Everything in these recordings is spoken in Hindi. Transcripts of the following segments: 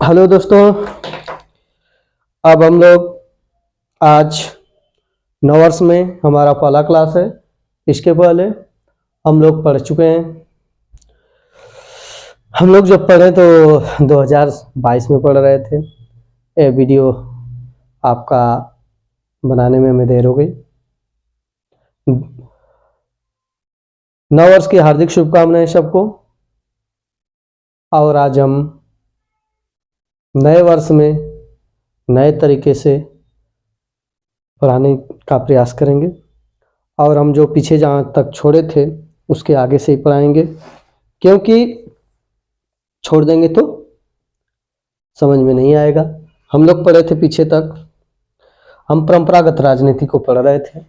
हेलो दोस्तों, अब हम लोग आज नवर्स में हमारा पहला क्लास है। इसके पहले हम लोग पढ़ चुके हैं। हम लोग जब पढ़े तो 2022 में पढ़ रहे थे। ये वीडियो आपका बनाने में हमें देर हो गई। नववर्ष की हार्दिक शुभकामनाएं सबको। और आज हम नए वर्ष में नए तरीके से पढ़ाने का प्रयास करेंगे और हम जो पीछे जहाँ तक छोड़े थे उसके आगे से ही पढ़ाएंगे, क्योंकि छोड़ देंगे तो समझ में नहीं आएगा। हम लोग पढ़े थे पीछे तक, हम परंपरागत राजनीति को पढ़ रहे थे।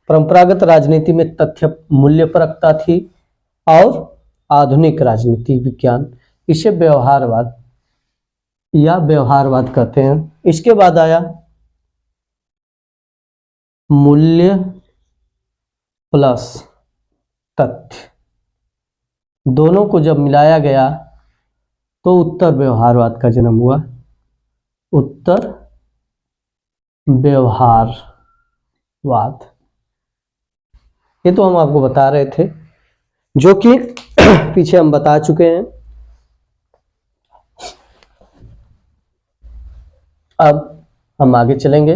परंपरागत राजनीति में तथ्य मूल्यपरकता थी और आधुनिक राजनीति विज्ञान, इसे व्यवहारवाद या व्यवहारवाद कहते हैं। इसके बाद आया मूल्य प्लस तथ्य, दोनों को जब मिलाया गया तो उत्तर व्यवहारवाद का जन्म हुआ। उत्तर व्यवहारवाद, ये तो हम आपको बता रहे थे, जो कि पीछे हम बता चुके हैं। अब हम आगे चलेंगे,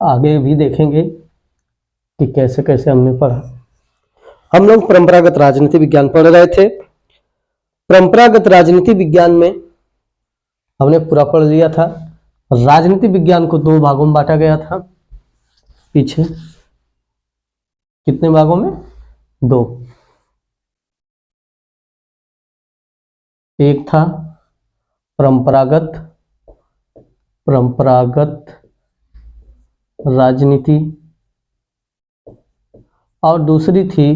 आगे भी देखेंगे कि कैसे कैसे हमने पढ़ा। हम लोग परंपरागत राजनीति विज्ञान पढ़ रहे थे। परंपरागत राजनीति विज्ञान में हमने पूरा पढ़ लिया था। राजनीति विज्ञान को दो भागों में बांटा गया था। पीछे कितने भागों में? दो। एक था परंपरागत राजनीति और दूसरी थी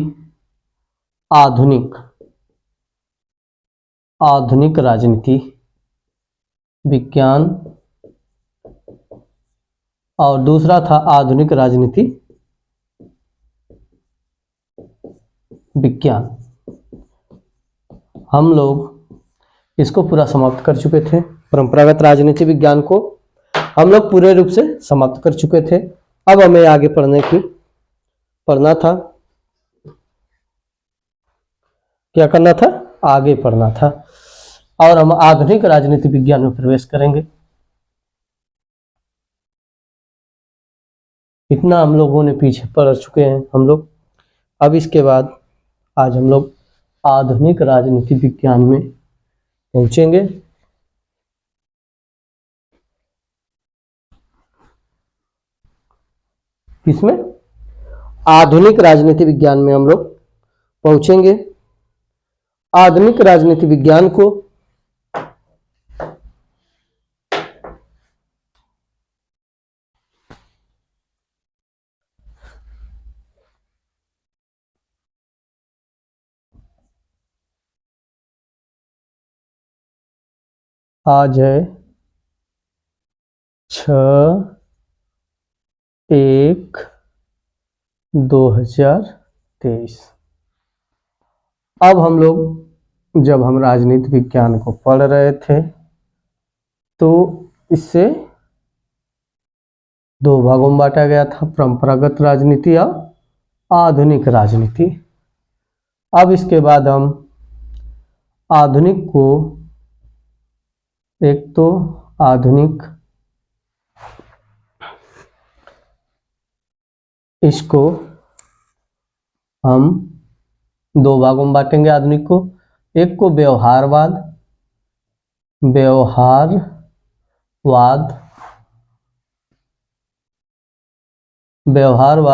आधुनिक राजनीति विज्ञान, और दूसरा था आधुनिक राजनीति विज्ञान। हम लोग इसको पूरा समाप्त कर चुके थे। परंपरागत राजनीति विज्ञान को हम लोग पूरे रूप से समाप्त कर चुके थे। अब हमें आगे पढ़ना था। क्या करना था? आगे पढ़ना था और हम आधुनिक राजनीति विज्ञान में प्रवेश करेंगे। इतना हम लोगों ने पीछे पढ़ चुके हैं हम लोग। अब इसके बाद आज हम लोग आधुनिक राजनीति विज्ञान में पहुंचेंगे। इसमें आधुनिक राजनीति विज्ञान में हम लोग पहुंचेंगे। आधुनिक राजनीति विज्ञान को आज है 6/1/2023। अब हम लोग जब हम राजनीति विज्ञान को पढ़ रहे थे तो इससे दो भागों में बांटा गया था, परंपरागत राजनीति और आधुनिक राजनीति। अब इसके बाद हम आधुनिक को, एक तो आधुनिक, इसको हम दो भागों में बांटेंगे आधुनिक को। एक को व्यवहारवाद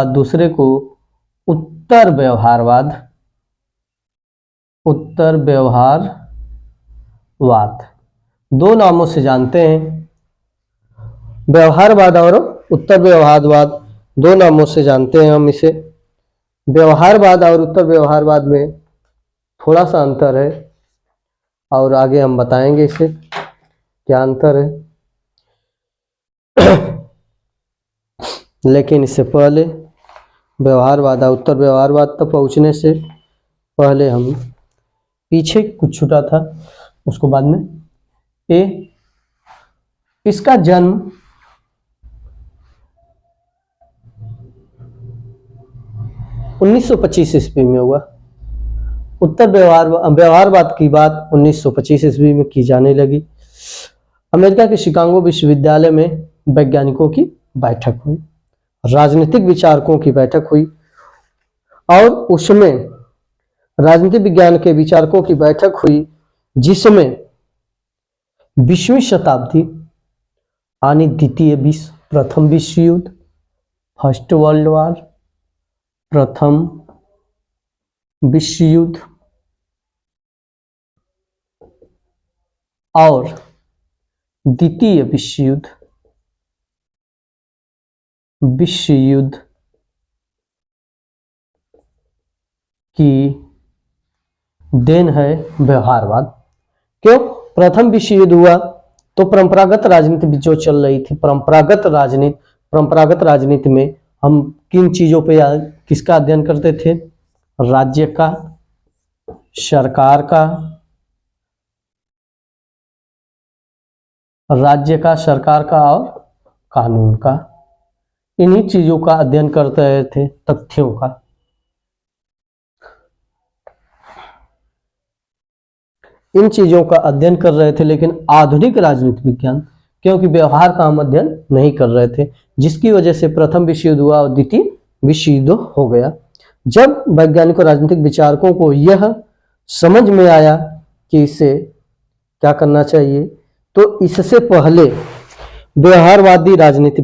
दूसरे को उत्तर व्यवहारवाद। दो नामों से जानते हैं, व्यवहारवाद और उत्तर व्यवहारवाद, दो नामों से जानते हैं हम इसे। व्यवहारवाद और उत्तर व्यवहारवाद में थोड़ा सा अंतर है और आगे हम बताएंगे इसे क्या अंतर है। लेकिन इससे पहले व्यवहारवाद और उत्तर व्यवहारवाद तक पहुंचने से पहले हम पीछे कुछ छूटा था उसको बाद में। ए, इसका जन्म 1925 ईस्वी में हुआ। उत्तर व्यवहारवाद की बात 1925 ईस्वी में की जाने लगी। अमेरिका के शिकागो विश्वविद्यालय में वैज्ञानिकों की बैठक हुई, राजनीतिक विचारकों की बैठक हुई और उसमें राजनीतिक विज्ञान के विचारकों की बैठक हुई, जिसमें 20वीं शताब्दी यानी प्रथम विश्व युद्ध, फर्स्ट वर्ल्ड वॉर, प्रथम विश्व युद्ध और द्वितीय विश्व युद्ध की देन है व्यवहारवाद। क्यों? प्रथम विश्व युद्ध हुआ तो परंपरागत राजनीति जो चल रही थी, परंपरागत राजनीति में हम किन चीजों पे किसका अध्ययन करते थे? राज्य का, सरकार का, और कानून का। इन्हीं चीजों का अध्ययन करते रहे थे, तथ्यों का। इन चीजों का अध्ययन कर रहे थे, लेकिन आधुनिक राजनीति विज्ञान क्योंकि व्यवहार का हम अध्ययन नहीं कर रहे थे, जिसकी वजह से प्रथम विश्व युद्ध हुआ और द्वितीय विश्व युद्ध हो गया। जब वैज्ञानिकों राजनीतिक विचारकों को यह समझ में आया कि इसे क्या करना चाहिए, तो इससे पहले व्यवहारवादी राजनीति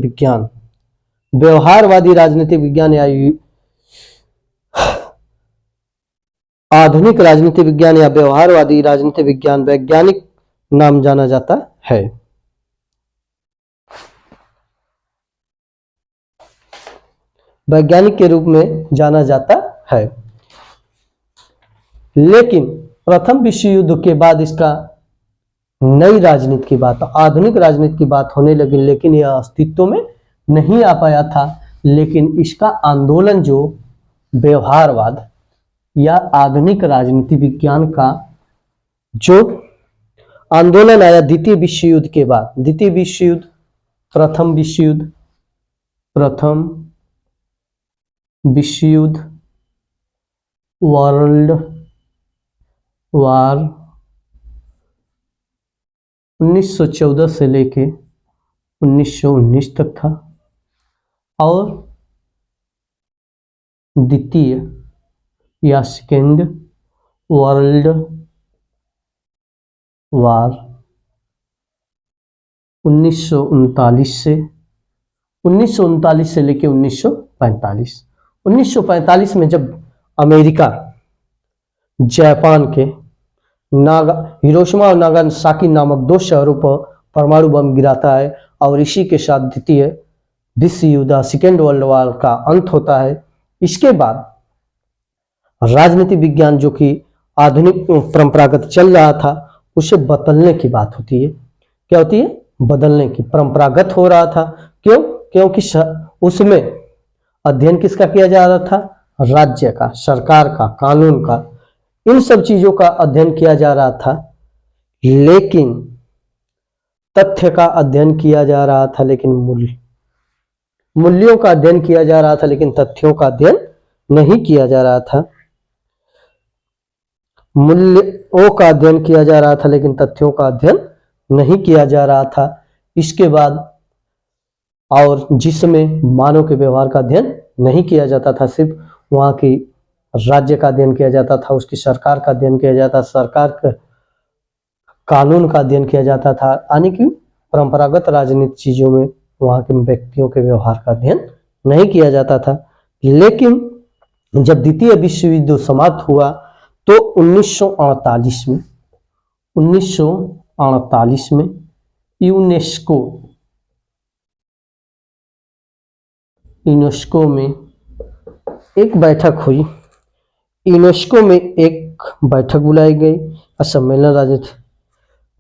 विज्ञान या आधुनिक राजनीति विज्ञान या व्यवहारवादी राजनीति विज्ञान वैज्ञानिक नाम जाना जाता है। वैज्ञानिक के रूप में जाना जाता है। लेकिन प्रथम विश्व युद्ध के बाद इसका नई राजनीति की बात, आधुनिक राजनीति की बात होने लगी, लेकिन यह अस्तित्व में नहीं आ पाया था। लेकिन इसका आंदोलन जो व्यवहारवाद या आधुनिक राजनीति विज्ञान का जो आंदोलन आया द्वितीय विश्व युद्ध के बाद, द्वितीय विश्व युद्ध, प्रथम विश्व युद्ध, वर्ल्ड वार 1914 से लेके 1919 तक था, और द्वितीय या सेकेंड वर्ल्ड वार 1939 से लेके 1945। 1945 में जब अमेरिका जापान के हिरोशिमा और नागासाकी नामक 2 शहरों पर परमाणु बम गिराता है और इसी के साथ द्वितीय विश्व युद्ध, सेकेंड वर्ल्ड वॉर का अंत होता है। इसके बाद राजनीति विज्ञान जो कि आधुनिक परंपरागत चल रहा था, उसे बदलने की बात होती है। क्या होती है? बदलने की। परंपरागत हो रहा था। क्यों? क्योंकि उसमें अध्ययन किसका किया जा रहा था? राज्य का, सरकार का, कानून का, इन सब चीजों का अध्ययन किया जा रहा था। लेकिन तथ्य का अध्ययन किया जा रहा था, लेकिन मूल्यों का अध्ययन किया जा रहा था, लेकिन तथ्यों का अध्ययन नहीं किया जा रहा था। मूल्यों का अध्ययन किया जा रहा था, लेकिन तथ्यों का अध्ययन नहीं किया जा रहा था। इसके बाद और जिसमें मानव के व्यवहार का अध्ययन नहीं किया जाता था, सिर्फ वहाँ की राज्य का अध्ययन किया जाता था, उसकी सरकार का अध्ययन किया जाता, सरकार का कानून का अध्ययन किया जाता था, यानी कि परंपरागत राजनीतिक चीजों में वहाँ के व्यक्तियों के व्यवहार का अध्ययन नहीं किया जाता था। लेकिन जब द्वितीय विश्व युद्ध समाप्त हुआ तो 1948 में यूनेस्को में एक बैठक हुई। यूनेस्को में एक बैठक बुलाई गई, सम्मेलन राजनीति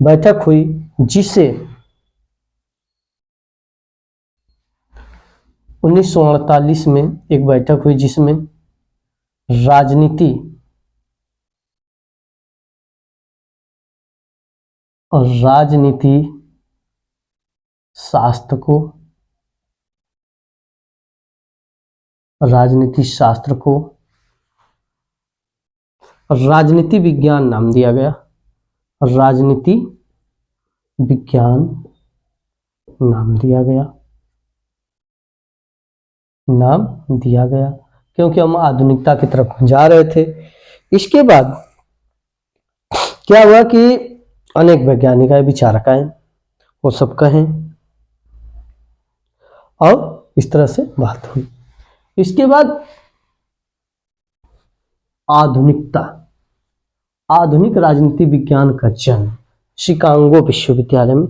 बैठक हुई, जिसे 1948 में एक बैठक हुई जिसमें राजनीति और राजनीति शास्त्र को राजनीति विज्ञान नाम दिया गया। राजनीति विज्ञान नाम दिया गया क्योंकि हम आधुनिकता की तरफ जा रहे थे। इसके बाद क्या हुआ कि अनेक वैज्ञानिक आए, विचारक आए, वो सब कहें और इस तरह से बात हुई। इसके बाद आधुनिक राजनीति विज्ञान का जन्म शिकागो विश्वविद्यालय में।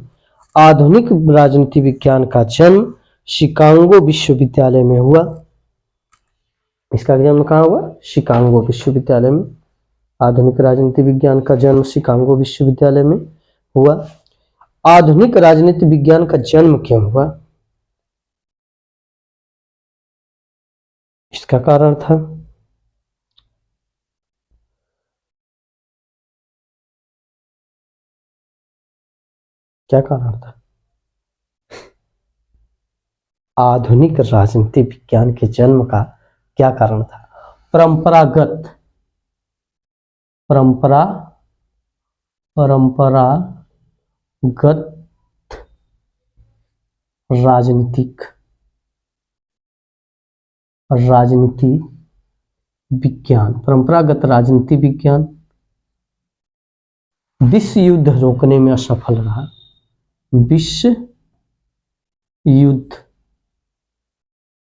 आधुनिक राजनीति विज्ञान का जन्म शिकागो विश्वविद्यालय में हुआ। इसका जन्म कहाँ हुआ? शिकागो विश्वविद्यालय में। आधुनिक राजनीति विज्ञान का जन्म शिकागो विश्वविद्यालय में हुआ। आधुनिक राजनीति विज्ञान का जन्म क्यों हुआ? इसका कारण था क्या कारण था? आधुनिक राजनीति विज्ञान के जन्म का क्या कारण था? परंपरागत परंपरागत राजनीति विज्ञान विश्व युद्ध रोकने में असफल रहा। विश्व युद्ध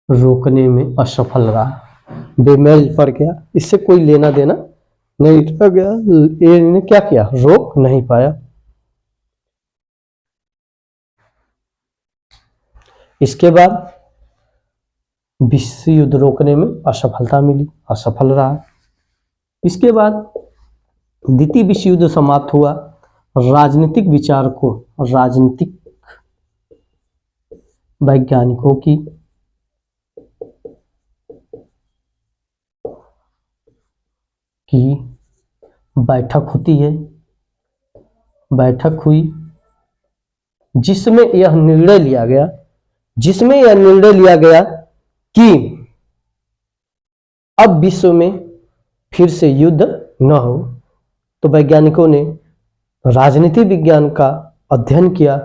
रोकने में असफल रहा, बेमेल पड़ गया, इससे कोई लेना देना नहीं रह गया। इन्हें क्या किया? रोक नहीं पाया। इसके बाद विश्व युद्ध रोकने में असफलता मिली, असफल रहा। इसके बाद द्वितीय विश्व युद्ध समाप्त हुआ। राजनीतिक विचारकों, राजनीतिक वैज्ञानिकों की बैठक होती है, बैठक हुई जिसमें यह निर्णय लिया गया कि अब विश्व में फिर से युद्ध न हो। तो वैज्ञानिकों ने राजनीति विज्ञान का अध्ययन किया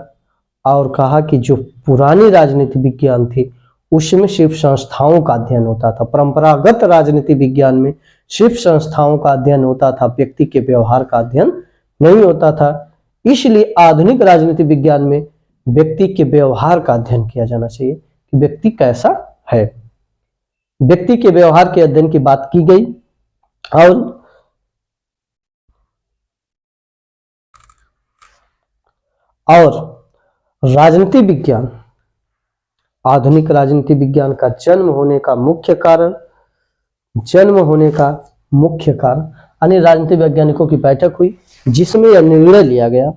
और कहा कि जो पुरानी राजनीति विज्ञान थी उसमें सिर्फ संस्थाओं का अध्ययन होता था। परंपरागत राजनीति विज्ञान में सिर्फ संस्थाओं का अध्ययन होता था, व्यक्ति के व्यवहार का अध्ययन नहीं होता था। इसलिए आधुनिक राजनीति विज्ञान में व्यक्ति के व्यवहार का अध्ययन किया जाना चाहिए कि व्यक्ति कैसा है। व्यक्ति के व्यवहार के अध्ययन की बात की गई। और राजनीति विज्ञान, आधुनिक राजनीति विज्ञान का जन्म होने का मुख्य कारण अन्य राजनीति वैज्ञानिकों की बैठक हुई जिसमें यह निर्णय लिया गया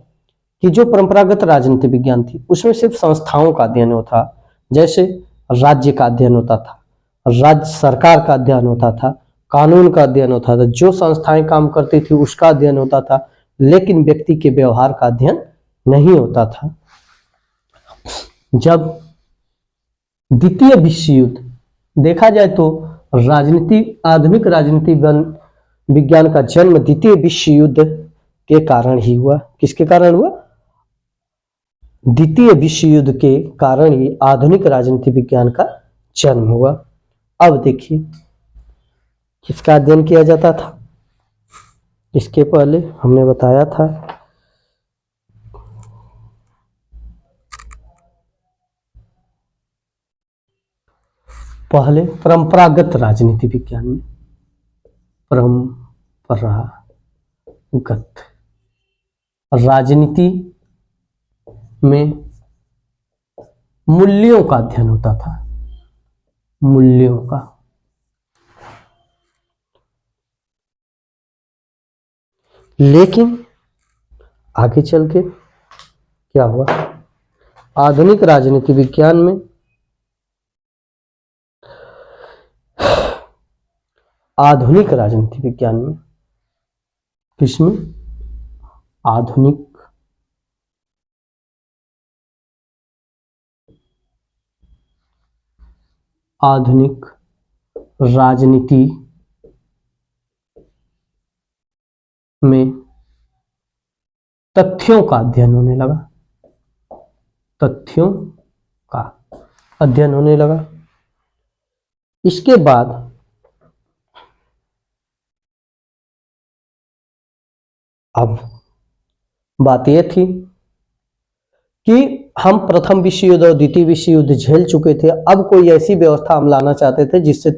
कि जो परंपरागत राजनीति विज्ञान थी उसमें सिर्फ संस्थाओं का अध्ययन होता, जैसे राज्य का अध्ययन होता था, राज्य सरकार का अध्ययन होता था, कानून का अध्ययन होता था, जो संस्थाएं काम करती थी उसका अध्ययन होता था, लेकिन व्यक्ति के व्यवहार का अध्ययन नहीं होता था। जब द्वितीय विश्व युद्ध देखा जाए तो आधुनिक राजनीति विज्ञान का जन्म द्वितीय विश्व युद्ध के कारण ही हुआ। किसके कारण हुआ? द्वितीय विश्व युद्ध के कारण ही आधुनिक राजनीति विज्ञान का जन्म हुआ। अब देखिए किसका अध्ययन किया जाता था। इसके पहले हमने बताया था पहले परंपरागत राजनीति विज्ञान में परंपरागत राजनीति में मूल्यों का अध्ययन होता था, मूल्यों का। लेकिन आगे चल के क्या हुआ? आधुनिक राजनीति विज्ञान में किसमें? आधुनिक आधुनिक राजनीति में तथ्यों का अध्ययन होने लगा, तथ्यों का अध्ययन होने लगा। इसके बाद अब बात यह थी कि हम प्रथम विश्व युद्ध और द्वितीय विश्व युद्ध झेल चुके थे, अब कोई ऐसी व्यवस्था हम लाना चाहते थे जिससे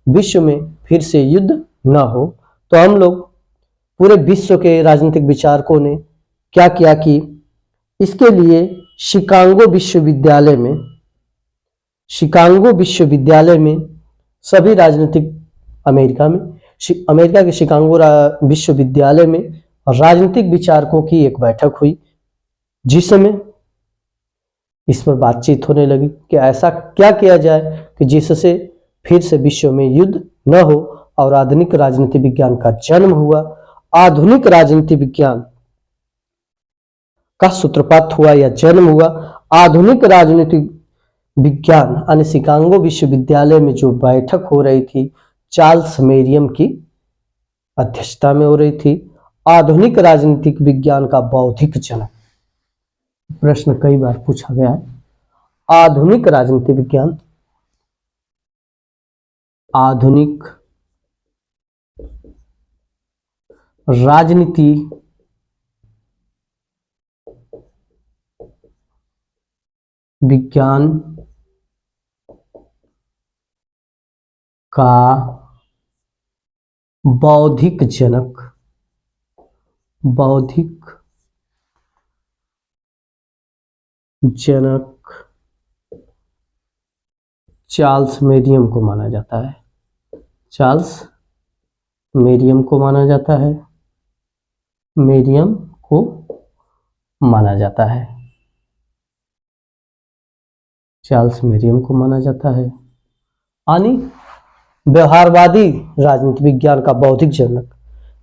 विश्व में फिर से युद्ध न हो। तो हम लोग पूरे विश्व के राजनीतिक विचारकों ने क्या किया कि इसके लिए शिकागो विश्वविद्यालय में सभी राजनीतिक अमेरिका के शिकागो विश्वविद्यालय में राजनीतिक विचारकों की एक बैठक हुई, जिसमें इस पर बातचीत होने लगी कि ऐसा क्या किया जाए कि जिससे फिर से विश्व में युद्ध न हो, और आधुनिक राजनीति विज्ञान का जन्म हुआ। आधुनिक राजनीति विज्ञान का सूत्रपात हुआ या जन्म हुआ। आधुनिक राजनीति विज्ञान यानी शिकागो विश्वविद्यालय में जो बैठक हो रही थी, चार्ल्स मेरियम की अध्यक्षता में हो रही थी। आधुनिक राजनीतिक विज्ञान का बौद्धिक जनक, प्रश्न कई बार पूछा गया है। आधुनिक राजनीति विज्ञान, आधुनिक राजनीति विज्ञान का बौद्धिक जनक, बौद्धिक जनक चार्ल्स मेरियम को माना जाता है। चार्ल्स मेरियम को माना जाता है, मेरियम को माना जाता है, चार्ल्स मेरियम को माना जाता है। यानी व्यवहारवादी राजनीति विज्ञान का बौद्धिक जनक,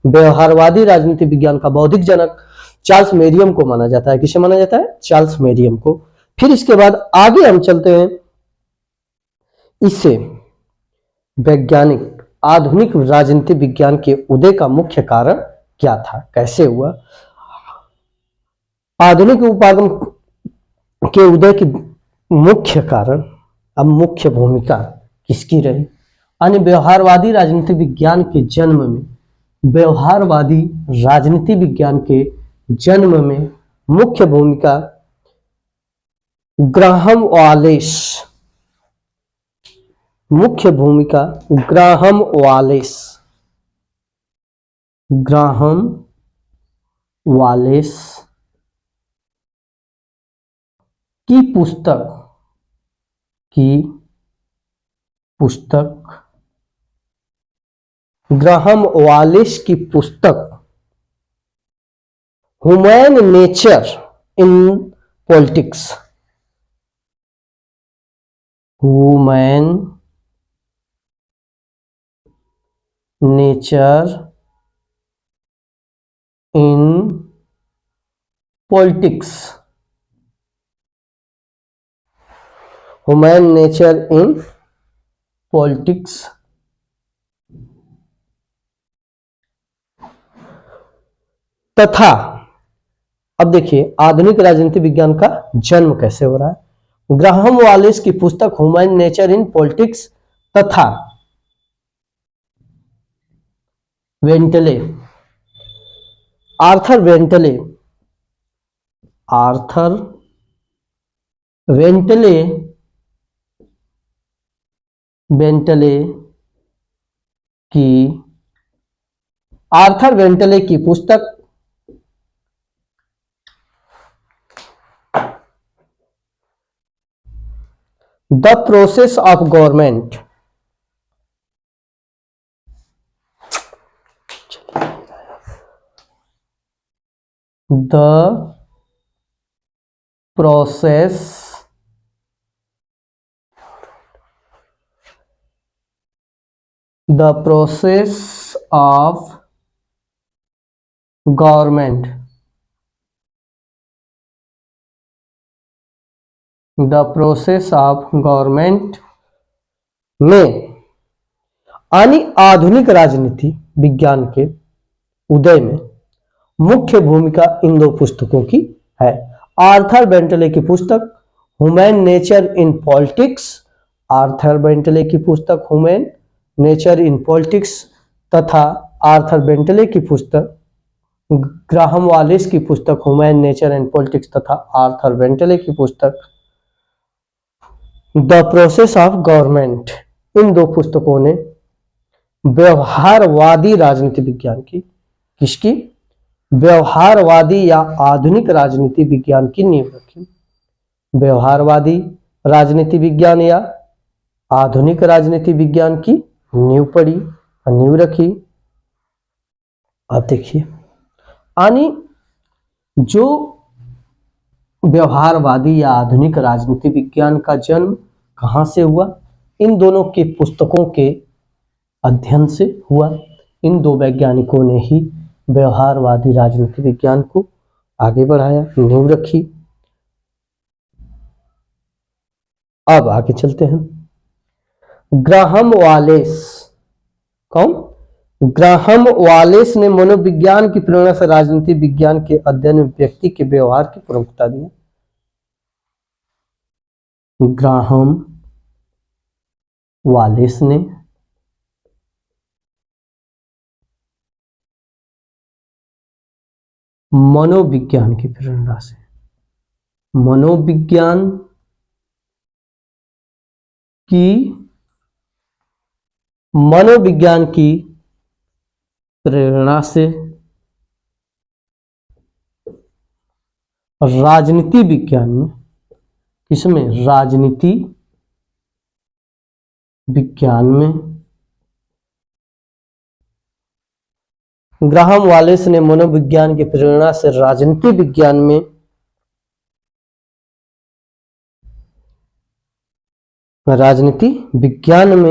व्यवहारवादी राजनीति विज्ञान का बौद्धिक जनक चार्ल्स मेरियम को माना जाता है। किसे माना जाता है? चार्ल्स मेरियम को। फिर इसके बाद आगे हम चलते हैं, इससे वैज्ञानिक आधुनिक राजनीति विज्ञान के उदय का मुख्य कारण क्या था, कैसे हुआ? आधुनिक उपागम के उदय की मुख्य कारण, अब मुख्य भूमिका किसकी रही? यानी व्यवहारवादी राजनीति विज्ञान के जन्म में, व्यवहारवादी राजनीति विज्ञान के जन्म में मुख्य भूमिका ग्राहम वालेस, मुख्य भूमिका ग्राहम वालेस, ग्राहम वालेस की पुस्तक ग्राहम वालेस की पुस्तक human nature in politics, human nature in politics, human nature in politics तथा, अब देखिए आधुनिक राजनीति विज्ञान का जन्म कैसे हो रहा है। ग्राहम वालेस की पुस्तक ह्यूमन नेचर इन पॉलिटिक्स तथा वेंटले, आर्थर वेंटले, आर्थर वेंटले, वेंटले की, आर्थर वेंटले की पुस्तक the process of government, the process of government, the process of government में यानी आधुनिक राजनीति विज्ञान के उदय में मुख्य भूमिका इन दो पुस्तकों की है। आर्थर बेंटले की पुस्तक human nature in politics, Arthur Bentley की पुस्तक ह्यूमन नेचर इन पॉलिटिक्स तथा आर्थर बेंटले की पुस्तक ग्राहम वालेस की पुस्तक ह्यूमन नेचर एंड पॉलिटिक्स तथा आर्थर बेंटले की पुस्तक द प्रोसेस ऑफ गवर्नमेंट, इन दो पुस्तकों ने व्यवहारवादी राजनीति विज्ञान की, किसकी? व्यवहारवादी या आधुनिक राजनीति विज्ञान की नींव रखी। व्यवहारवादी राजनीति विज्ञान या आधुनिक राजनीति विज्ञान की नींव पड़ी, नींव रखी। अब देखिए, यानी जो व्यवहारवादी या आधुनिक राजनीति विज्ञान का जन्म कहाँ से हुआ? इन दोनों के पुस्तकों के अध्ययन से हुआ। इन दो वैज्ञानिकों ने ही व्यवहारवादी राजनीति विज्ञान को आगे बढ़ाया, नींव रखी। अब आगे चलते हैं। ग्राहम वालेस, कौन? ग्राहम वालेस ने मनोविज्ञान की प्रेरणा से राजनीति विज्ञान के अध्ययन में व्यक्ति के व्यवहार की प्रमुखता दी। ग्राहम वालेस ने मनोविज्ञान की प्रेरणा से, मनोविज्ञान की प्रेरणा से राजनीति विज्ञान में, किसमें? राजनीति विज्ञान में ग्राहम वालेस ने मनोविज्ञान की प्रेरणा से राजनीति विज्ञान में राजनीति विज्ञान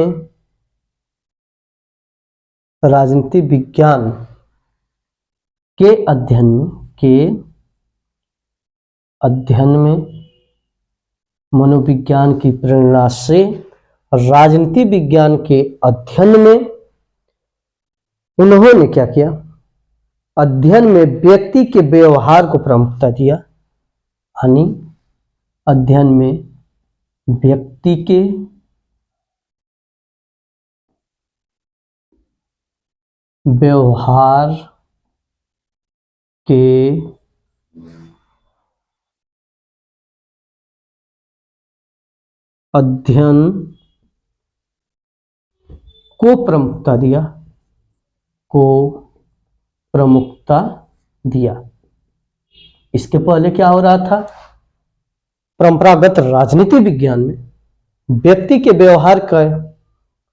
के अध्ययन में मनोविज्ञान की प्रेरणा से राजनीति विज्ञान के अध्ययन में उन्होंने क्या किया? अध्ययन में व्यक्ति के व्यवहार को प्रमुखता दिया, यानी अध्ययन में व्यक्ति के व्यवहार के अध्ययन को प्रमुखता दिया। इसके पहले क्या हो रहा था? परंपरागत राजनीति विज्ञान में व्यक्ति के व्यवहार का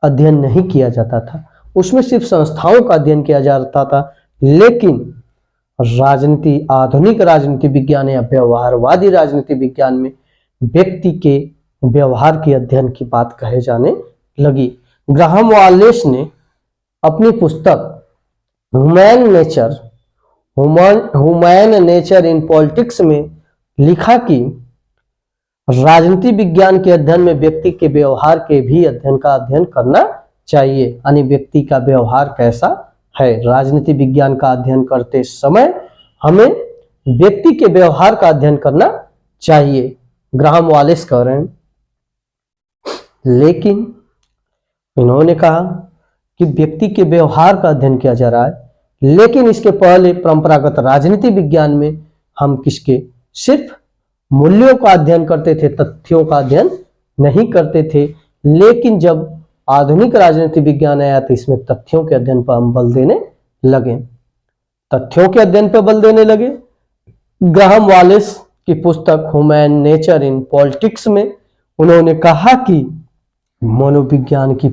अध्ययन नहीं किया जाता था, उसमें सिर्फ संस्थाओं का अध्ययन किया जाता था। लेकिन आधुनिक राजनीति विज्ञान या व्यवहारवादी राजनीति विज्ञान में व्यक्ति के व्यवहार के अध्ययन की बात कहे जाने लगी। ग्राहम वालेस ने अपनी पुस्तक ह्यूमन नेचर इन पॉलिटिक्स में लिखा कि राजनीति विज्ञान के अध्ययन में व्यक्ति के व्यवहार के भी अध्ययन करना चाहिए, यानी व्यक्ति का व्यवहार कैसा है। राजनीति विज्ञान का अध्ययन करते समय हमें व्यक्ति के व्यवहार का अध्ययन करना चाहिए, ग्राहम वालेस कह रहे हैं। लेकिन इन्होंने कहा कि व्यक्ति के व्यवहार का अध्ययन किया जा रहा है, लेकिन इसके पहले परंपरागत राजनीति विज्ञान में हम किसके? सिर्फ मूल्यों का अध्ययन करते थे, तथ्यों का अध्ययन नहीं करते थे। लेकिन जब आधुनिक राजनीति विज्ञान आया तो इसमें तथ्यों के अध्ययन पर हम बल देने लगे। ग्राहम वालेस की पुस्तक ह्यूमन नेचर इन पॉलिटिक्स में उन्होंने कहा कि मनोविज्ञान की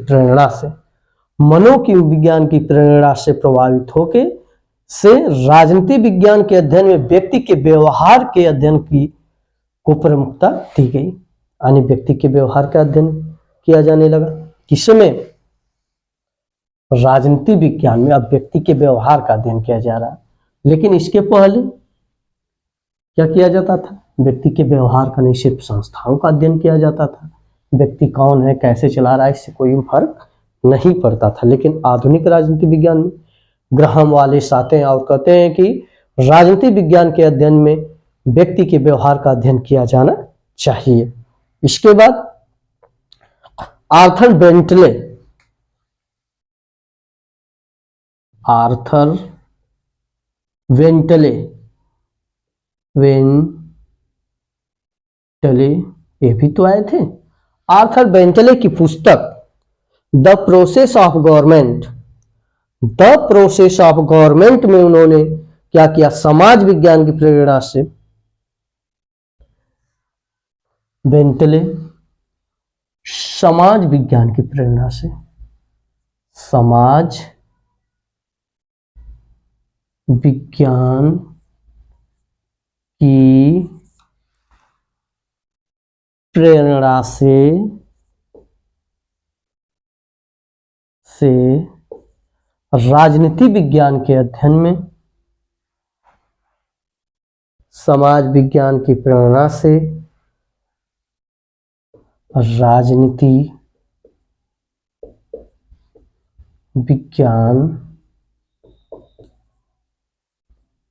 प्रेरणा से प्रभावित होकर से राजनीति विज्ञान के अध्ययन में व्यक्ति के व्यवहार के अध्ययन को प्रमुखता दी गई, यानी व्यक्ति के व्यवहार का अध्ययन किया जाने लगा। किसमें? राजनीति विज्ञान में अब व्यक्ति के व्यवहार का अध्ययन किया जा रहा है। लेकिन इसके पहले क्या किया जाता था? व्यक्ति के व्यवहार का नहीं, सिर्फ संस्थाओं का अध्ययन किया जाता था। व्यक्ति कौन है, कैसे चला रहा है, इससे कोई फर्क नहीं पड़ता था। लेकिन आधुनिक राजनीति विज्ञान में ग्राहम वालिस आते हैं और कहते हैं कि राजनीति विज्ञान के अध्ययन में व्यक्ति के व्यवहार का अध्ययन किया जाना चाहिए। इसके बाद आर्थर बेंटले, आर्थर वेंटले, वेंटले ये भी तो आए थे। आर्थर बेंटले की पुस्तक the process of government, the process of government में उन्होंने क्या किया, समाज विज्ञान की प्रेरणा से बेंटले समाज विज्ञान की प्रेरणा से समाज विज्ञान की प्रेरणा से राजनीति विज्ञान के अध्ययन में, समाज विज्ञान की प्रेरणा से राजनीति विज्ञान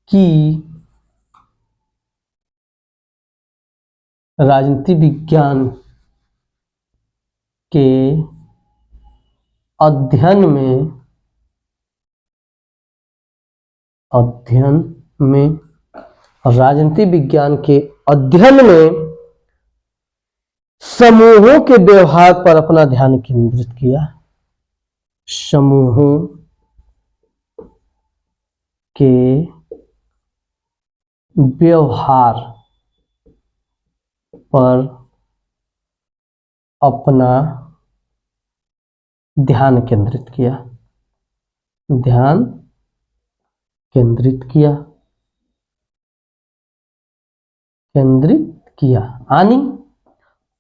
की, राजनीति विज्ञान के अध्ययन में राजनीति विज्ञान के अध्ययन में समूहों के व्यवहार पर अपना ध्यान केंद्रित किया। समूहों के व्यवहार पर अपना ध्यान केंद्रित किया, ध्यान केंद्रित किया, यानी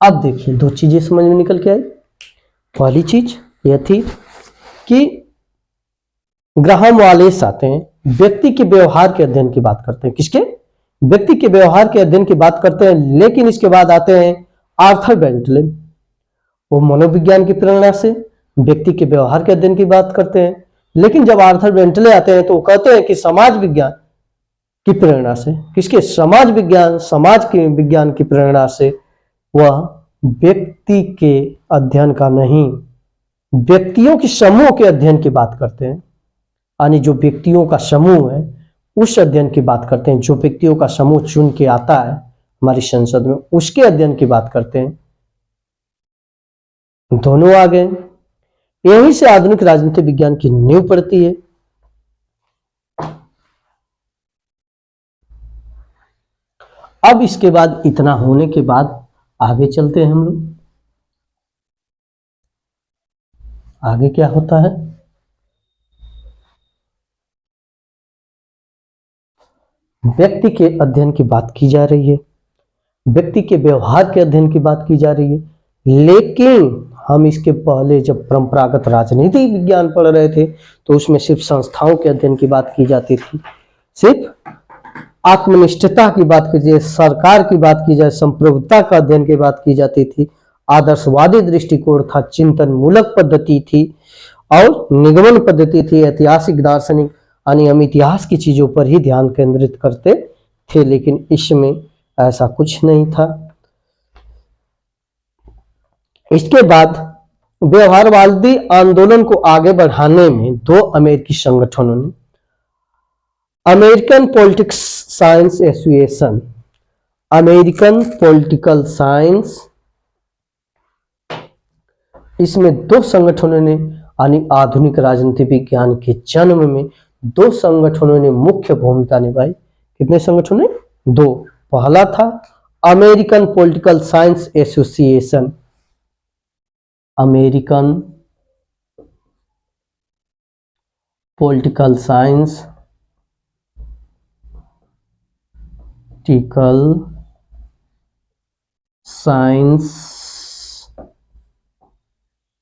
अब देखिए दो चीजें समझ में निकल के आई। पहली चीज यह थी कि ग्राहम वालेस आते हैं, व्यक्ति के व्यवहार के अध्ययन की बात करते हैं। किसके? व्यक्ति के व्यवहार के अध्ययन की बात करते हैं। लेकिन इसके बाद आते हैं आर्थर बेंटले, वो मनोविज्ञान की प्रेरणा से व्यक्ति के व्यवहार के अध्ययन की बात करते हैं। लेकिन जब आर्थर बेंटले आते हैं तो वो कहते हैं कि समाज विज्ञान की प्रेरणा से, किसके? समाज विज्ञान, समाज के विज्ञान की प्रेरणा से वह व्यक्ति के अध्ययन का नहीं, व्यक्तियों के समूह के अध्ययन की बात करते हैं। यानी जो व्यक्तियों का समूह है उस अध्ययन की बात करते हैं, जो व्यक्तियों का समूह चुन के आता है हमारी संसद में उसके अध्ययन की बात करते हैं। दोनों आ गए। यहीं से आधुनिक राजनीति विज्ञान की नींव पड़ती है। अब इसके बाद, इतना होने के बाद आगे चलते हैं हम लोग। आगे क्या होता है? व्यक्ति के अध्ययन की बात की जा रही है, व्यक्ति के व्यवहार के अध्ययन की बात की जा रही है। लेकिन हम इसके पहले जब परंपरागत राजनीति विज्ञान पढ़ रहे थे तो उसमें सिर्फ संस्थाओं के अध्ययन की बात की जाती थी, सिर्फ आत्मनिष्ठता की बात की जाए, सरकार की बात की जाए, संप्रभुता का अध्ययन की बात की जाती थी, आदर्शवादी दृष्टिकोण था, चिंतन मूलक पद्धति थी और निगमन पद्धति थी, ऐतिहासिक दार्शनिक, यानी हम इतिहास की चीजों पर ही ध्यान केंद्रित करते थे। लेकिन इसमें ऐसा कुछ नहीं था। इसके बाद व्यवहारवादी आंदोलन को आगे बढ़ाने में दो अमेरिकी संगठनों ने, American politics science association, American political science, इसमें दो संगठनों ने, यानी आधुनिक राजनीति विज्ञान के जन्म में दो संगठनों ने मुख्य भूमिका निभाई। कितने संगठनों ने? दो। पहला था American political science association, American political science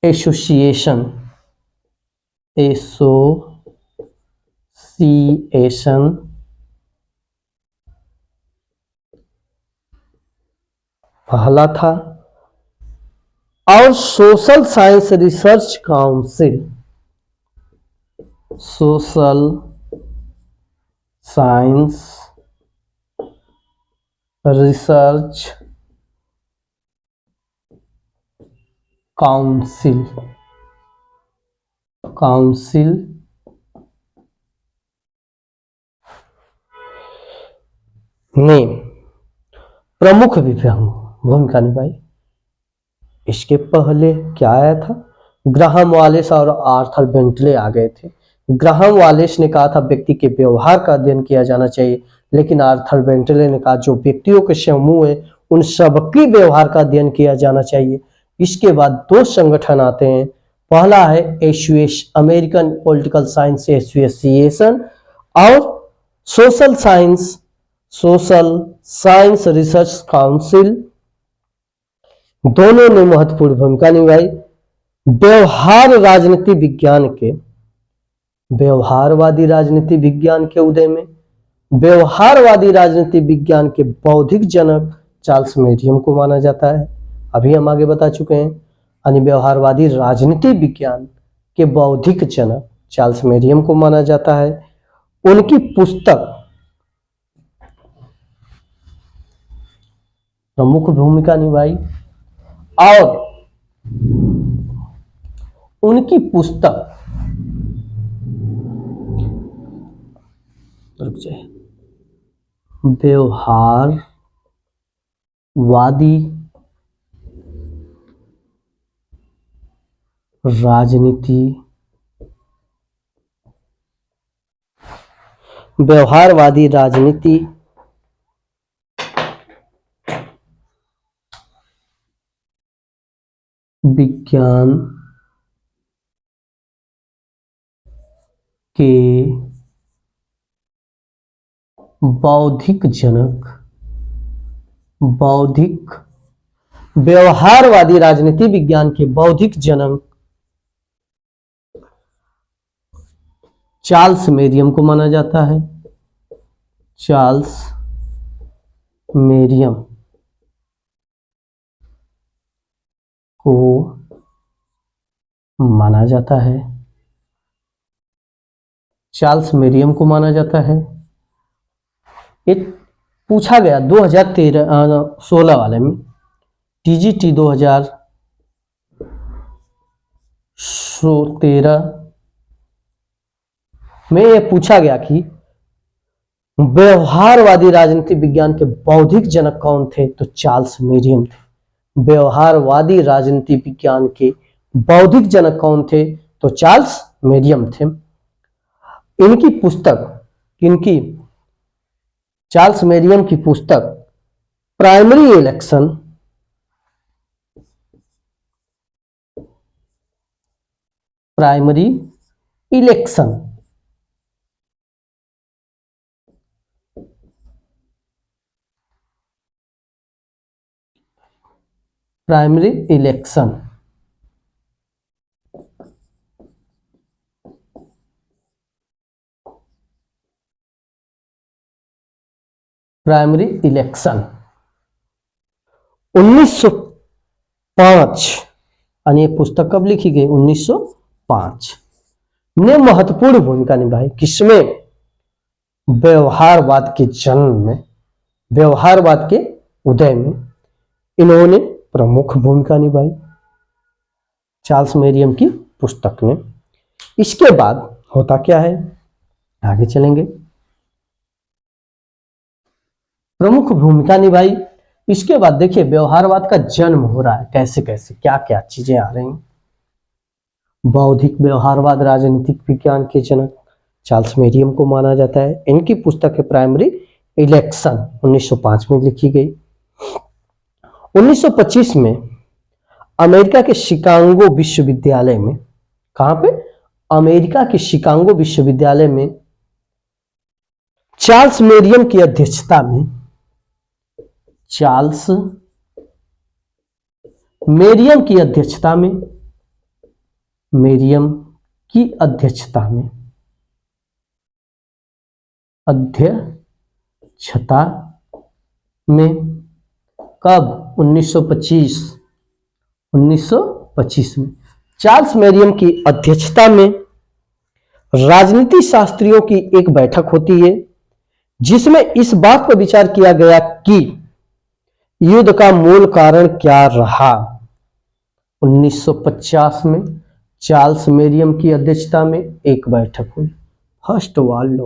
association, पहला था। और social science research council, social science research council, council ने प्रमुख भूमिका निभाई। इसके पहले क्या आया था, ग्राहम वालेस और आर्थर बेंटले आ गए थे। ग्राहम वालेस ने कहा था व्यक्ति के व्यवहार का अध्ययन किया जाना चाहिए, लेकिन आर्थर बेंटले ने कहा जो व्यक्तियों के समूह है उन सबके व्यवहार का अध्ययन किया जाना चाहिए। इसके बाद दो संगठन आते हैं, पहला है एसयूएस, अमेरिकन पॉलिटिकल साइंस एसोसिएशन, और सोशल साइंस रिसर्च काउंसिल। दोनों ने महत्वपूर्ण भूमिका निभाई व्यवहार राजनीति विज्ञान के, व्यवहारवादी राजनीति विज्ञान के उदय में। व्यवहारवादी राजनीति विज्ञान के बौद्धिक जनक चार्ल्स मेरियम को माना जाता है। अभी हम आगे बता चुके हैं, यानी व्यवहारवादी राजनीति विज्ञान के बौद्धिक जनक चार्ल्स मेरियम को माना जाता है। उनकी पुस्तक प्रमुख भूमिका निभाई और उनकी पुस्तक व्यवहारवादी राजनीति विज्ञान के बौद्धिक जनक, व्यवहारवादी राजनीति विज्ञान के बौद्धिक जनक चार्ल्स मेरियम को माना जाता है। चार्ल्स मेरियम को माना जाता है, चार्ल्स मेरियम को माना जाता है। एक पूछा गया 2016 वाले में, टीजीटी 2013 में यह पूछा गया कि व्यवहारवादी राजनीति विज्ञान के बौद्धिक जनक कौन थे, तो चार्ल्स मेरियम थे। व्यवहारवादी राजनीति विज्ञान के बौद्धिक जनक कौन थे, तो चार्ल्स मेरियम थे। इनकी पुस्तक, इनकी चार्ल्स मेरियम की पुस्तक primary election, primary election primary election primary election 1905, यानी ये पुस्तक कब लिखी गई, 1905 ने महत्वपूर्ण भूमिका निभाई। किसमें, व्यवहारवाद के जन्म में, व्यवहारवाद के उदय में इन्होंने प्रमुख भूमिका निभाई, चार्ल्स मेरियम की पुस्तक ने। इसके बाद होता क्या है, आगे चलेंगे। प्रमुख भूमिका निभाई, इसके बाद देखिए व्यवहारवाद का जन्म हो रहा है, कैसे कैसे क्या क्या चीजें आ रही हैं। बौद्धिक व्यवहारवाद राजनीतिक विज्ञान के जनक चार्ल्स मेरियम को माना जाता है। इनकी पुस्तक है प्राइमरी इलेक्शन, 1905 में लिखी गई। 1925 में अमेरिका के शिकागो विश्वविद्यालय में, कहां पे, अमेरिका के शिकागो विश्वविद्यालय में चार्ल्स मेरियम की अध्यक्षता में, चार्ल्स मेरियम की अध्यक्षता में, मेरियम की अध्यक्षता में, अध्यक्षता में, कब, 1925 1925 में चार्ल्स मेरियम की अध्यक्षता में राजनीति शास्त्रियों की एक बैठक होती है, जिसमें इस बात पर विचार किया गया कि युद्ध का मूल कारण क्या रहा। 1950 में चार्ल्स मेरियम की अध्यक्षता में एक बैठक हुई। फर्स्ट वर्ल्ड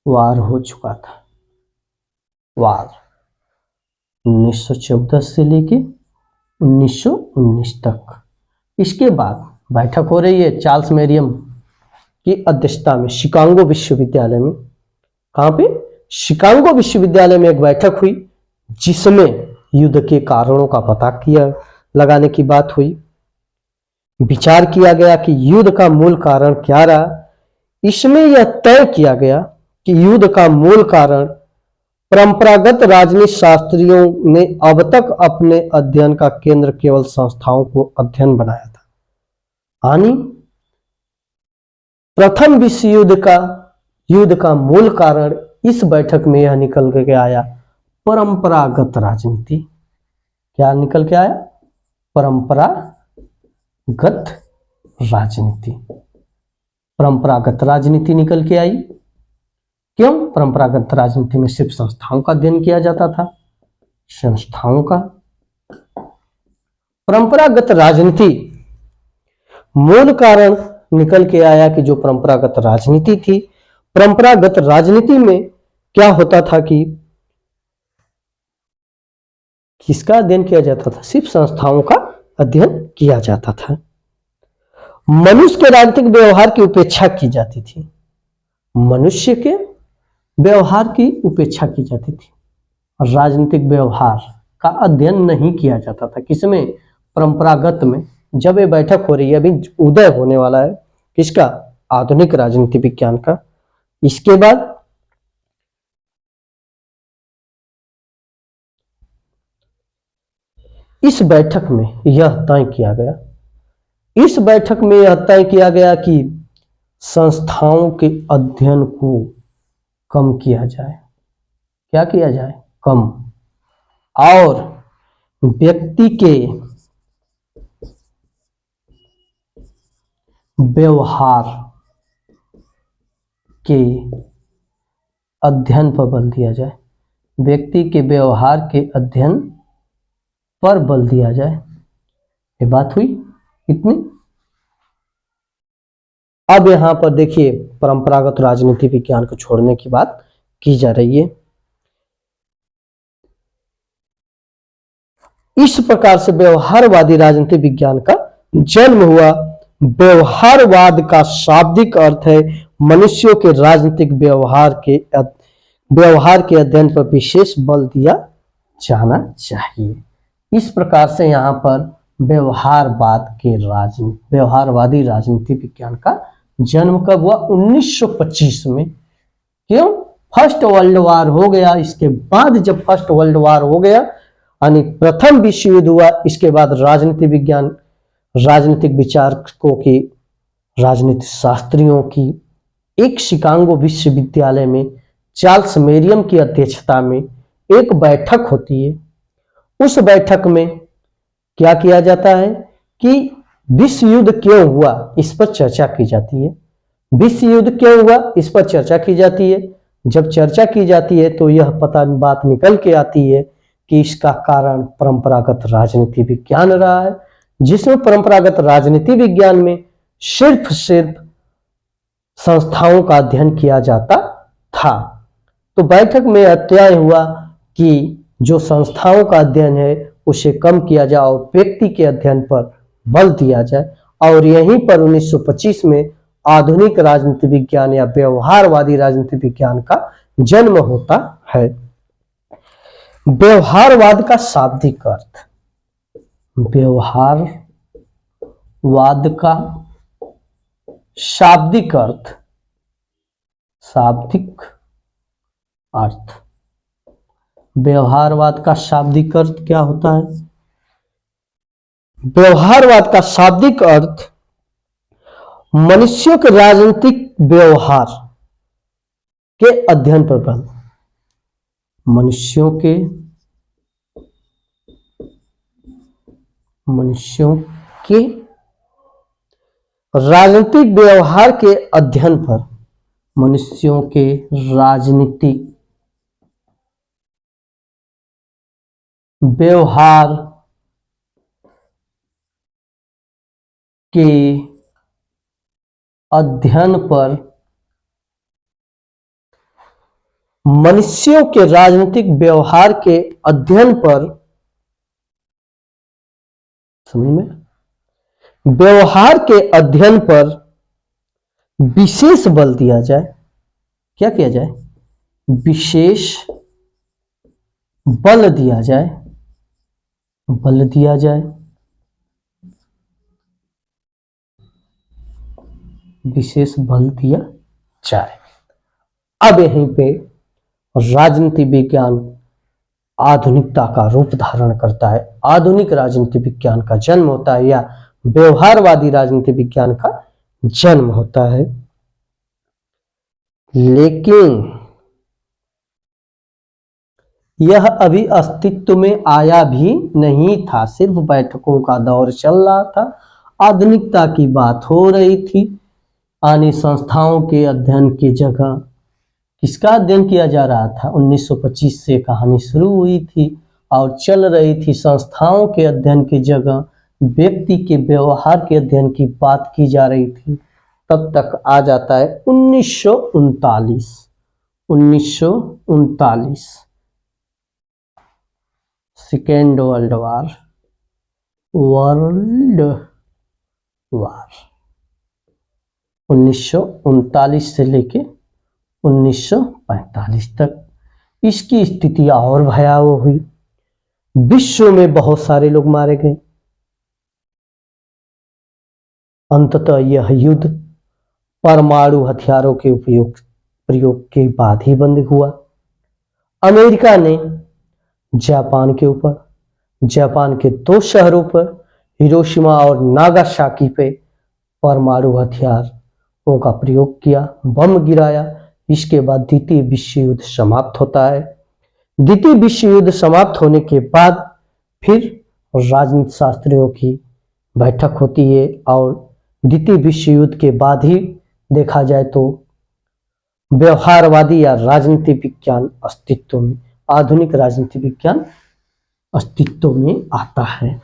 वार हो चुका था। वार 1914 से लेके 1919 तक। इसके बाद बैठक हो रही है चार्ल्स मेरियम की अध्यक्षता में शिकागो विश्वविद्यालय में। कहां पे? शिकागो विश्वविद्यालय में एक बैठक हुई, जिसमें युद्ध के कारणों का पता लगाने की बात हुई। विचार किया गया कि युद्ध का मूल कारण क्या रहा। इसमें यह तय किया गया कि युद्ध का मूल कारण परंपरागत राजनीति शास्त्रियों ने अब तक अपने अध्ययन का केंद्र केवल संस्थाओं को अध्ययन बनाया था। यानी प्रथम विश्व युद्ध का मूल कारण इस बैठक में यह निकल के आया, परंपरागत राजनीति। क्या निकल के आया? परंपरागत राजनीति। परंपरागत राजनीति निकल के आई। क्यों? परंपरागत राजनीति में सिर्फ संस्थाओं का अध्ययन किया जाता था। संस्थाओं का परंपरागत राजनीति मूल कारण निकल के आया कि जो परंपरागत राजनीति थी, परंपरागत राजनीति में क्या होता था कि किसका अध्ययन किया जाता था? सिर्फ संस्थाओं का अध्ययन किया जाता था। मनुष्य के राजनीतिक व्यवहार की उपेक्षा की जाती थी। मनुष्य के व्यवहार की उपेक्षा की जाती थी। राजनीतिक व्यवहार का अध्ययन नहीं किया जाता था। किसमें? परंपरागत में। जब ये बैठक हो रही है, अभी उदय होने वाला है किसका? आधुनिक राजनीति विज्ञान का। इसके बाद इस बैठक में यह तय किया गया, कि संस्थाओं के अध्ययन को कम किया जाए। क्या किया जाए? कम। और व्यक्ति के व्यवहार के अध्ययन पर बल दिया जाए। व्यक्ति के व्यवहार के अध्ययन पर बल दिया जाए। ये बात हुई इतनी। अब यहां पर देखिए, परंपरागत राजनीति विज्ञान को छोड़ने की बात की जा रही है। इस प्रकार से व्यवहारवादी राजनीति विज्ञान का जन्म हुआ। व्यवहारवाद का शाब्दिक अर्थ है मनुष्यों के राजनीतिक व्यवहार के अध्ययन पर विशेष बल दिया जाना चाहिए। इस प्रकार से यहाँ पर व्यवहारवादी राजनीति विज्ञान का जन्म कब हुआ? 1925 में। क्यों? फर्स्ट वर्ल्ड वार हो गया। इसके बाद जब फर्स्ट वर्ल्ड वार हो गया, यानी प्रथम विश्व युद्ध हुआ, इसके बाद राजनीतिक विचारकों की, राजनीति शास्त्रियों की एक शिकागो विश्वविद्यालय में चार्ल्स मेरियम की अध्यक्षता में एक बैठक होती है। उस बैठक में क्या किया जाता है कि विश्व युद्ध क्यों हुआ, इस पर चर्चा की जाती है। विश्व युद्ध क्यों हुआ, इस पर चर्चा की जाती है। जब चर्चा की जाती है तो यह बात निकल के आती है कि इसका कारण परंपरागत राजनीति विज्ञान रहा है, जिसमें परंपरागत राजनीति विज्ञान में सिर्फ संस्थाओं का अध्ययन किया जाता था। तो बैठक में तय हुआ कि जो संस्थाओं का अध्ययन है उसे कम किया जाए और व्यक्ति के अध्ययन पर बल दिया जाए। और यहीं पर 1925 में आधुनिक राजनीति विज्ञान या व्यवहारवादी राजनीति विज्ञान का जन्म होता है। व्यवहारवाद का शाब्दिक अर्थ, व्यवहारवाद का शाब्दिक अर्थ व्यवहारवाद का शाब्दिक अर्थ क्या होता है? व्यवहारवाद का शाब्दिक अर्थ मनुष्यों के राजनीतिक व्यवहार के अध्ययन पर बल। मनुष्यों के मनुष्यों के राजनीतिक व्यवहार के अध्ययन पर, मनुष्यों के राजनीतिक व्यवहार के अध्ययन पर, मनुष्यों के राजनीतिक व्यवहार के अध्ययन पर, समझ में, व्यवहार के अध्ययन पर विशेष बल दिया जाए। क्या किया जाए? विशेष बल दिया जाए, बल दिया जाए, विशेष बल दिया जाए। अब यहीं पे राजनीति विज्ञान आधुनिकता का रूप धारण करता है। आधुनिक राजनीति विज्ञान का जन्म होता है, या व्यवहारवादी राजनीति विज्ञान का जन्म होता है। लेकिन यह अभी अस्तित्व में आया भी नहीं था, सिर्फ बैठकों का दौर चल रहा था, आधुनिकता की बात हो रही थी। आने संस्थाओं के अध्ययन की जगह किसका अध्ययन किया जा रहा था? 1925 से कहानी शुरू हुई थी और चल रही थी। संस्थाओं के अध्ययन की जगह व्यक्ति के व्यवहार के अध्ययन की बात की जा रही थी। तब तक आ जाता है 1939 सेकेंड वर्ल्ड वार 1939 से लेके 1945 तक। इसकी स्थिति और भयावह हुई। विश्व में बहुत सारे लोग मारे गए। अंततः यह युद्ध परमाणु हथियारों के प्रयोग के बाद ही बंद हुआ। अमेरिका ने जापान के ऊपर, जापान के 2 शहरों पर, हिरोशिमा और नागासाकी पे परमाणु हथियारों का प्रयोग किया, बम गिराया। इसके बाद द्वितीय विश्व युद्ध समाप्त होता है। द्वितीय विश्व युद्ध समाप्त होने के बाद फिर राजनीति शास्त्रियों की बैठक होती है और द्वितीय विश्व युद्ध के बाद ही देखा जाए तो व्यवहारवादी या राजनीति विज्ञान अस्तित्व में, आधुनिक राजनीति विज्ञान अस्तित्व में आता है।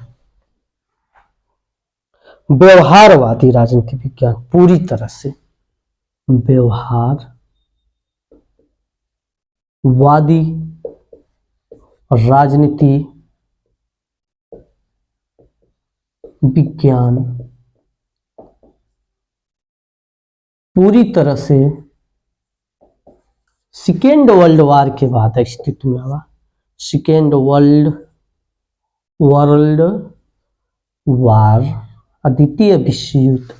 व्यवहारवादी राजनीति विज्ञान पूरी तरह से व्यवहारवादी राजनीति विज्ञान पूरी तरह से सेकेंड वर्ल्ड वार के बाद अस्तित्व में आया। सेकेंड वर्ल्ड वार, द्वितीय विश्व युद्ध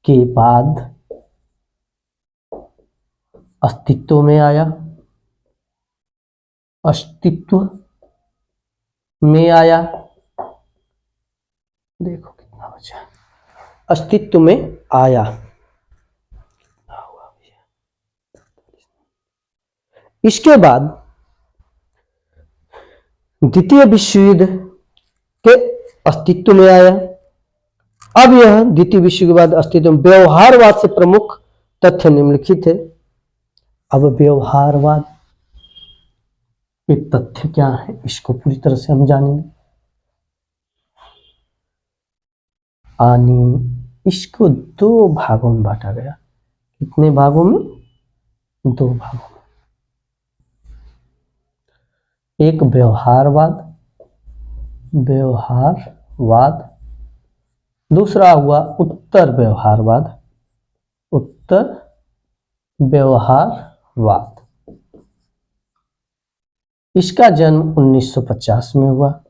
के बाद अस्तित्व में आया। देखो कितना बचा, अस्तित्व में आया। इसके बाद द्वितीय विश्व युद्ध के अस्तित्व में आया। अब यह द्वितीय विश्व के बाद अस्तित्व में, व्यवहारवाद से प्रमुख तथ्य निम्नलिखित है। अब व्यवहारवाद के तथ्य क्या है, इसको पूरी तरह से हम जानेंगे। इसको 2 भागों में बांटा गया। कितने भागों में? 2 भागों में। एक व्यवहारवाद, दूसरा हुआ उत्तर व्यवहारवाद। इसका जन्म 1950 में हुआ,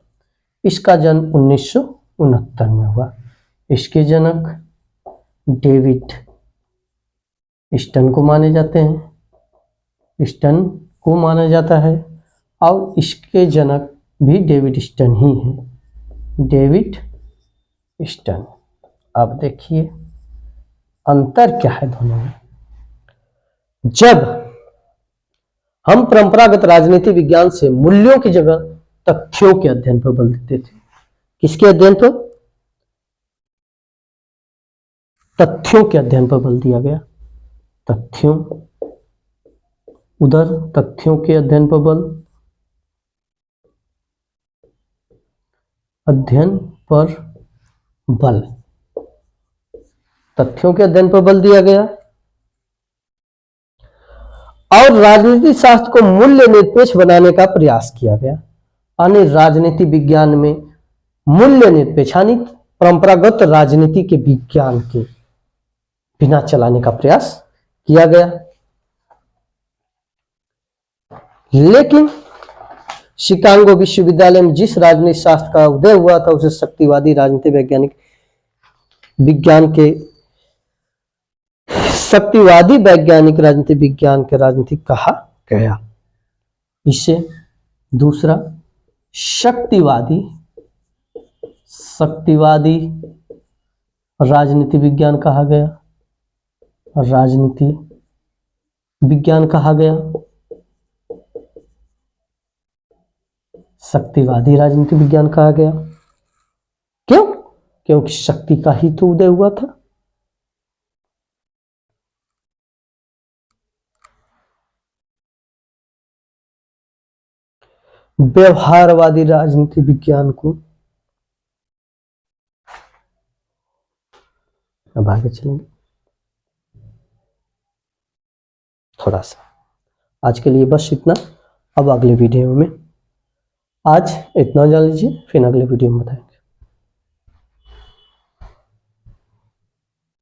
इसका जन्म 1969 में हुआ। इसके जनक डेविड स्टन को माने जाते हैं, और इसके जनक भी डेविड स्टन ही हैं, डेविड स्टन। अब देखिए अंतर क्या है दोनों में। जब हम परंपरागत राजनीति विज्ञान से मूल्यों की जगह तथ्यों के अध्ययन पर बल देते थे। किसके अध्ययन पर? तथ्यों के अध्ययन पर बल दिया गया। तथ्यों, उधर तथ्यों के अध्ययन पर बल, अध्ययन पर बल, तथ्यों के अध्ययन पर बल दिया गया। और राजनीति शास्त्र को मूल्य निरपेक्ष बनाने का प्रयास किया गया। यानी राजनीति विज्ञान में मूल्य निरपेक्ष यानी परंपरागत राजनीति के विज्ञान के बिना चलाने का प्रयास किया गया। लेकिन शिकागो विश्वविद्यालय में जिस राजनीति शास्त्र का उदय हुआ था उसे शक्तिवादी राजनीति वैज्ञानिक विज्ञान के शक्तिवादी वैज्ञानिक राजनीति विज्ञान के राजनीति कहा गया। इसे दूसरा शक्तिवादी राजनीति विज्ञान कहा गया। राजनीति विज्ञान कहा गया। शक्तिवादी राजनीति विज्ञान कहा गया। क्यों? क्योंकि शक्ति का ही तो उदय हुआ था। व्यवहारवादी राजनीति विज्ञान को, अब आगे चलेंगे थोड़ा सा। आज के लिए बस इतना। अब अगले वीडियो में, आज इतना जान लीजिए, फिर अगले वीडियो में बताएंगे।